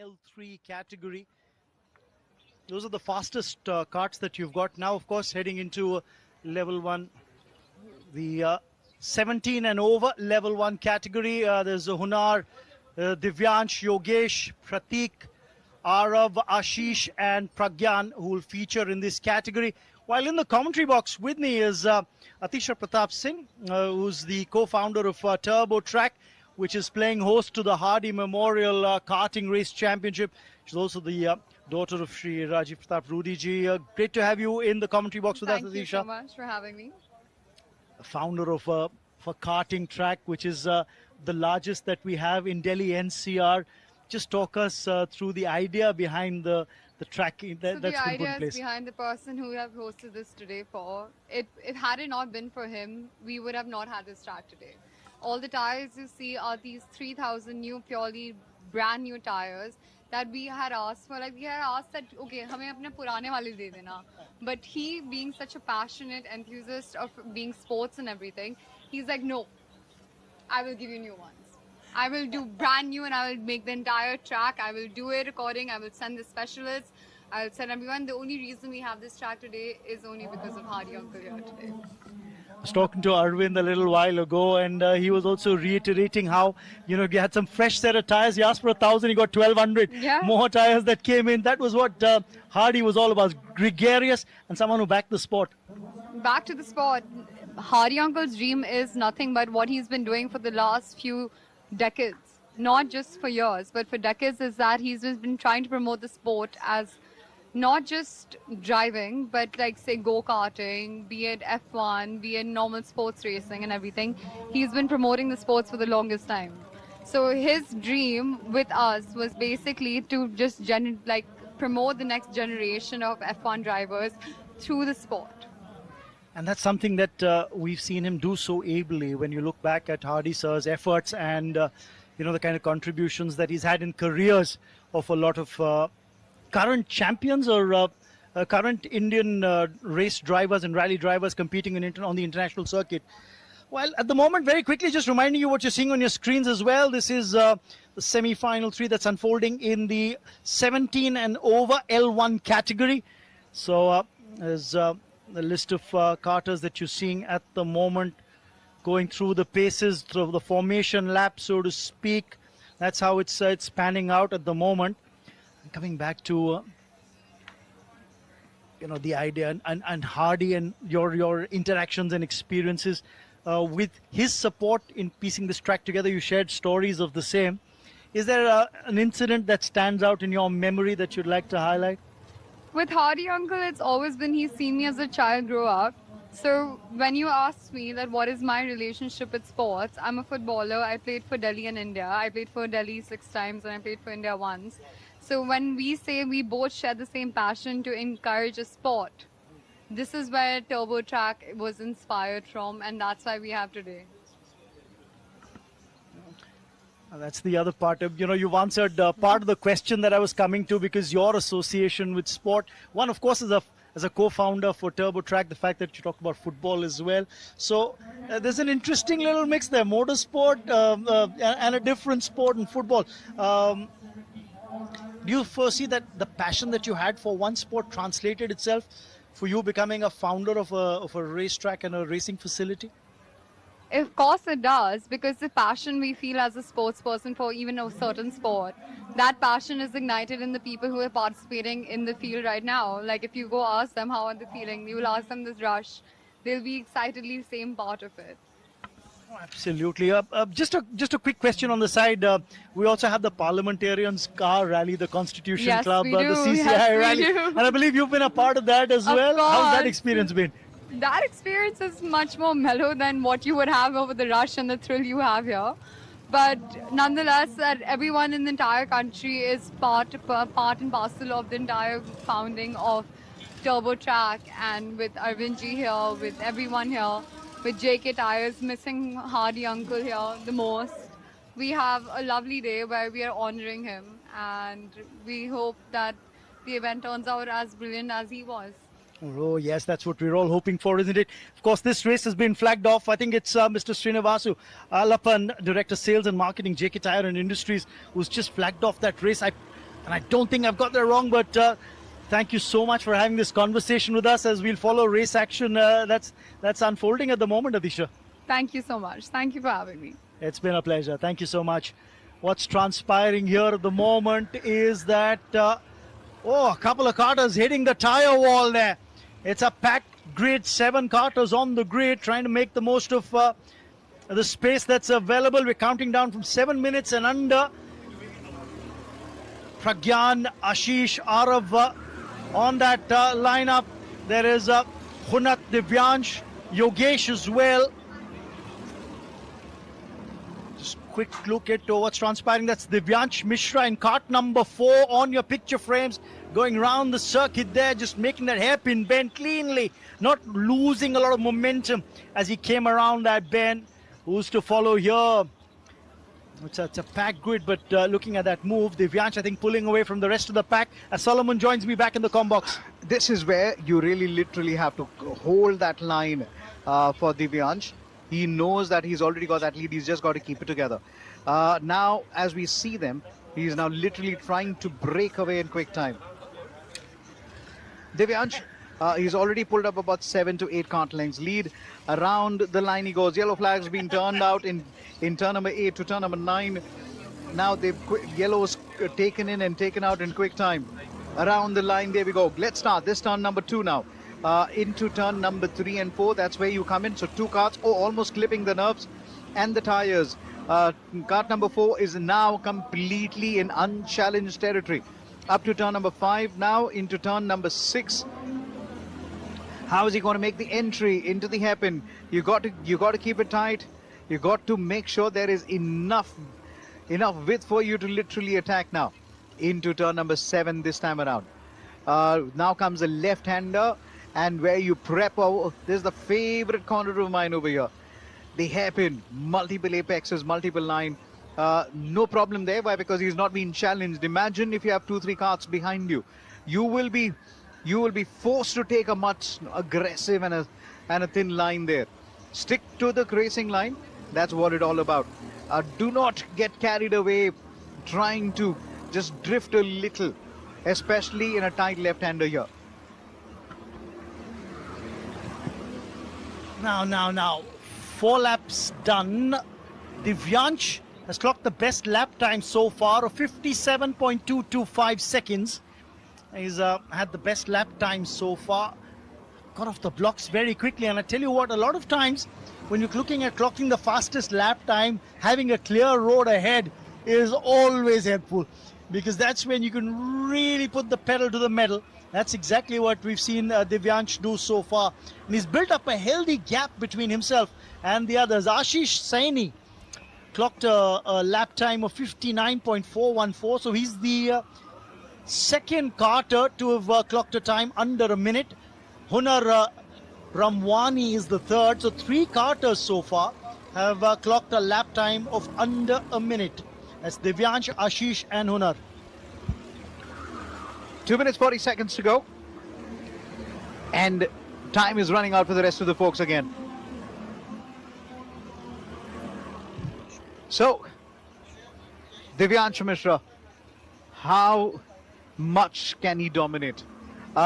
L3 category. Those are the fastest carts that you've got. Now, of course, heading into level 1, the 17 and over level 1 category. There's Hunar, Divyansh, Yogesh, Pratik, Arav, Ashish and Pragyan who will feature in this category. While in the commentary box with me is Atisha Pratap Singh, who's the co-founder of Turbo Track, which is playing host to the Hardy Memorial Karting Race Championship. She's also the daughter of Shri Rajiv Pratap Rudy ji. Great to have you in the commentary box with us, Atisha. Thank you so much for having me. Founder of for Karting Track, which is the largest that we have in Delhi NCR. Just talk us through the idea behind the track that's been put in place. So the idea is behind the person who have hosted this today for. It had it not been for him, we would have not had this track today. All the tires you see are these 3,000 new, purely brand new tires that we had asked for. Like we had asked that, okay, hame apne purane wale de dena. But he, being such a passionate enthusiast of being sports and everything, he's like, no, I will give you new ones. I will do brand new and I will make the entire track. I will do it according. I will send the specialists. I will send everyone. The only reason we have this track today is only because of Hardy Uncle here today. I was talking to Arvind a little while ago, and he was also reiterating how, you had some fresh set of tires. He asked for 1,000, he got 1,200 more tires that came in. That was what Hardy was all about, gregarious and someone who backed the sport. Back to the sport. Hardy Uncle's dream is nothing but what he's been doing for the last few decades. Not just for years, but for decades, is that he's just been trying to promote the sport as not just driving, but like say go-karting, be it F1, be it normal sports racing and everything. He's been promoting the sports for the longest time. So his dream with us was basically to just promote the next generation of F1 drivers through the sport. And that's something that we've seen him do so ably when you look back at Hardy sir's efforts and, the kind of contributions that he's had in careers of a lot of current champions or current Indian race drivers and rally drivers competing on the international circuit. Well, at the moment, very quickly, just reminding you what you're seeing on your screens as well. This is the semi-final 3 that's unfolding in the 17 and over L1 category. So there's the list of karters that you're seeing at the moment going through the paces, through the formation lap, so to speak. That's how it's panning out at the moment. Coming back to the idea and Hardy and your interactions and experiences with his support in piecing this track together. You shared stories of the same. Is there an incident that stands out in your memory that you'd like to highlight? With Hardy Uncle, it's always been he's seen me as a child grow up. So when you ask me that what is my relationship with sports, I'm a footballer. I played for Delhi and India. I played for Delhi 6 times and I played for India once. So when we say we both share the same passion to encourage a sport, this is where Turbo Track was inspired from, and that's why we have today. That's the other part. You've answered part of the question that I was coming to, because your association with sport, one, of course, is as a co-founder for Turbo Track, the fact that you talked about football as well. So there's an interesting little mix there, motorsport and a different sport in football. Do you foresee that the passion that you had for one sport translated itself for you becoming a founder of a racetrack and a racing facility? Of course it does, because the passion we feel as a sports person for even a certain sport, that passion is ignited in the people who are participating in the field right now. Like if you go ask them how are they feeling, you will ask them this rush, they'll be excitedly same part of it. Oh, absolutely. Just a quick question on the side. We also have the Parliamentarians Car Rally, the Constitution Club, the CCI Rally. And I believe you've been a part of that as well. How's that experience been? That experience is much more mellow than what you would have over the rush and the thrill you have here. But nonetheless, that everyone in the entire country is part and parcel of the entire founding of Turbo Track, and with Arvind ji here, with everyone here, with JK Tyre's missing Hardy Uncle here the most. We have a lovely day where we are honoring him, and we hope that the event turns out as brilliant as he was. Oh, yes, that's what we're all hoping for, isn't it? Of course, this race has been flagged off. I think it's Mr. Srinivasu Alapan, Director Sales and Marketing, JK Tyre and Industries, who's just flagged off that race. And I don't think I've got that wrong, but thank you so much for having this conversation with us as we'll follow race action that's unfolding at the moment, Adisha. Thank you so much. Thank you for having me. It's been a pleasure. Thank you so much. What's transpiring here at the moment is that, a couple of karters hitting the tire wall there. It's a packed grid, 7 karters on the grid, trying to make the most of the space that's available. We're counting down from 7 minutes and under. Pragyan, Ashish, Arav on that lineup. There is Hunat, Divyansh, Yogesh as well. Just quick look at what's transpiring. That's Divyansh Mishra in kart number 4 on your picture frames, going around the circuit there, just making that hairpin bend cleanly, not losing a lot of momentum as he came around that bend. Who's to follow here? It's a packed grid, but looking at that move, Divyansh, I think, pulling away from the rest of the pack as Solomon joins me back in the comm box. This is where you really literally have to hold that line for Divyansh. He knows that he's already got that lead. He's just got to keep it together. Now, as we see them, he's now literally trying to break away in quick time. Divyansh, he's already pulled up about 7 to 8 kart lengths lead. Around the line he goes. Yellow flags being turned out in turn number 8 to turn number 9. Now yellow's taken in and taken out in quick time. Around the line, there we go. Let's start this turn number 2 now. Into turn number 3 and 4. That's where you come in. So 2 karts, almost clipping the nerves and the tires. Kart number 4 is now completely in unchallenged territory. Up to turn number 5 now, into turn number 6. How is he going to make the entry into the hairpin? You got to keep it tight. You got to make sure there is enough width for you to literally attack now. Into turn number 7 this time around. Now comes the left-hander, and where you prep. Oh, this is the favorite corner of mine over here. The hairpin, multiple apexes, multiple line. No problem there. Why? Because he's not being challenged. Imagine if you have 2-3 karts behind you. You will be forced to take a much aggressive and a thin line there. Stick to the racing line. That's what it's all about. Do not get carried away trying to just drift a little, especially in a tight left-hander here. Now. 4 laps done. Divyansh has clocked the best lap time so far of 57.225 seconds. He's had the best lap time so far. Got off the blocks very quickly. And I tell you what, a lot of times when you're looking at clocking the fastest lap time, having a clear road ahead is always helpful, because that's when you can really put the pedal to the metal. That's exactly what we've seen Divyansh do so far. And he's built up a healthy gap between himself and the others. Ashish Saini clocked a lap time of 59.414. So he's the second karter to have clocked a time under a minute. Hunar Ramwani is the third. So 3 karters so far have clocked a lap time of under a minute. That's Divyansh, Ashish and Hunar. 2 minutes 40 seconds to go. And time is running out for the rest of the folks again. So, Divyansh Mishra, how much can he dominate?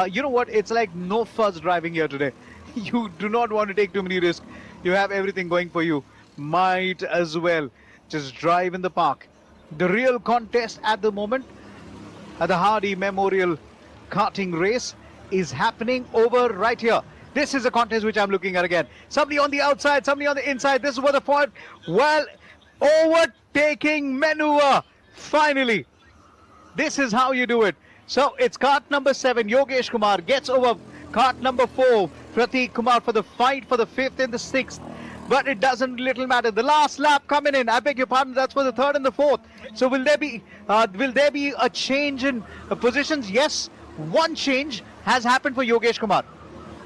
You know what? It's like no fuzz driving here today. You do not want to take too many risks. You have everything going for you. Might as well just drive in the park. The real contest at the moment at the Hardy Memorial Karting Race is happening over right here. This is a contest which I'm looking at again. Somebody on the outside, somebody on the inside. This is what the point. Well, overtaking maneuver. Finally. This is how you do it. So it's kart number 7. Yogesh Kumar gets over kart number 4. Prateek Kumar for the fight for the 5th and the 6th. But it doesn't little matter. The last lap coming in. I beg your pardon. That's for the 3rd and the 4th. So will there be a change in positions? Yes. One change has happened for Yogesh Kumar.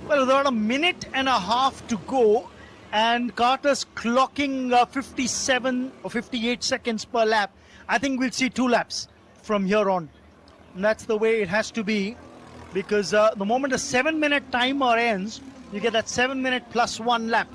Well, about a minute and a half to go, and Carter's clocking 57 or 58 seconds per lap. I think we'll see 2 laps from here on. And that's the way it has to be, because the moment a 7-minute timer ends, you get that 7 minute plus 1 lap.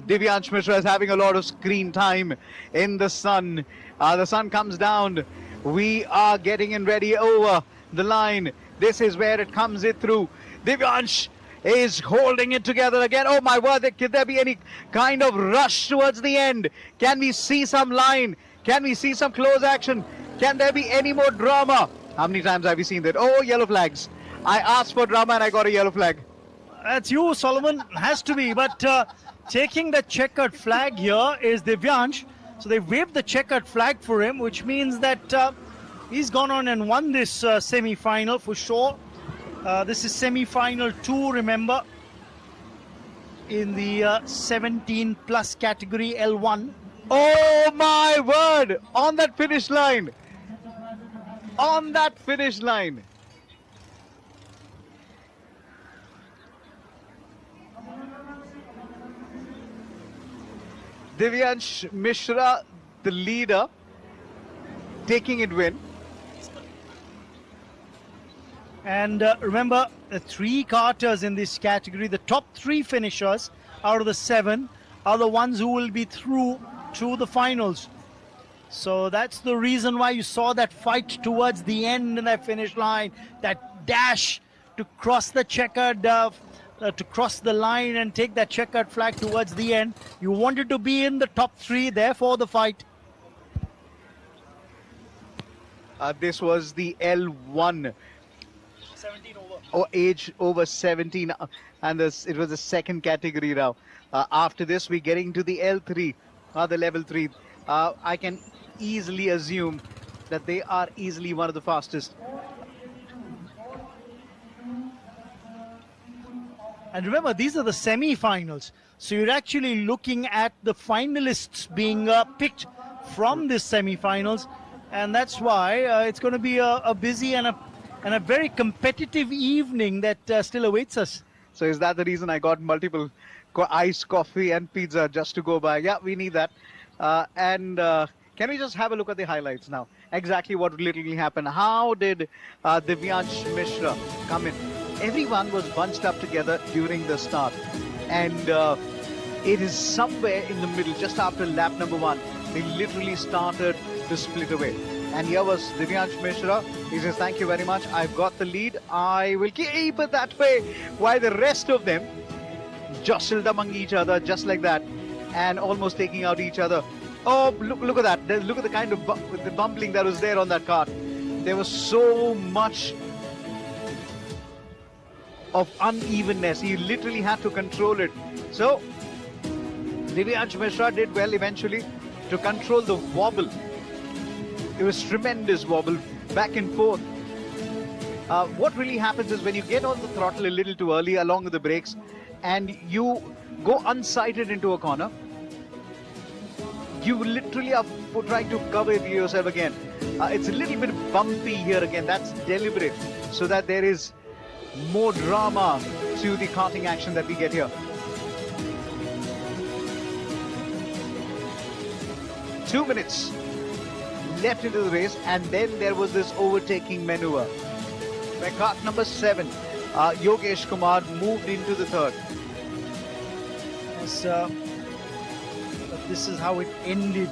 Divyansh Mishra is having a lot of screen time in the sun. The sun comes down. We are getting in ready over the line. This is where it comes it through. Divyansh is holding it together again. Oh my word, could there be any kind of rush towards the end? Can we see some line? Can we see some close action? Can there be any more drama? How many times have we seen that? Oh, yellow flags. I asked for drama and I got a yellow flag. That's you, Solomon. Has to be. But taking the checkered flag here is Divyansh. So they waved the checkered flag for him, which means that he's gone on and won this semi-final for sure. This is semi-final 2, remember, in the 17 plus category L1. Oh my word! On that finish line. On that finish line. Divyansh Mishra, the leader, taking it win. And remember, the 3 karters in this category, the top 3 finishers out of the 7 are the ones who will be through to the finals. So that's the reason why you saw that fight towards the end in that finish line, that dash to cross the checkered, to cross the line and take that checkered flag towards the end. You wanted to be in the top 3, therefore the fight. This was the L1. 17 over. Or age over 17, and it was the second category now. After this, we're getting to the L3, the level 3. I can easily assume that they are easily one of the fastest. And remember, these are the semi-finals. So you're actually looking at the finalists being picked from this semi-finals. And that's why it's going to be a busy and a very competitive evening that still awaits us. So is that the reason I got multiple iced coffee and pizza just to go by? Yeah, we need that. Can we just have a look at the highlights now? Exactly what literally happened. How did Divyansh Mishra come in? Everyone was bunched up together during the start. And it is somewhere in the middle, just after lap number 1, they literally started to split away. And here was Divyansh Mishra. He says, thank you very much. I've got the lead. I will keep it that way. While the rest of them jostled among each other just like that and almost taking out each other. Oh, look at that. Look at the kind of the bumbling that was there on that kart. There was so much of unevenness. He literally had to control it. So, Divyansh Mishra did well eventually to control the wobble. It was tremendous wobble, back and forth. What really happens is when you get on the throttle a little too early along with the brakes and you go unsighted into a corner, you literally are trying to cover yourself again. It's a little bit bumpy here again. That's deliberate so that there is more drama to the karting action that we get here. 2 minutes left into the race, and then there was this overtaking maneuver where kart number 7, Yogesh Kumar, moved into the third. Yes, but this is how it ended.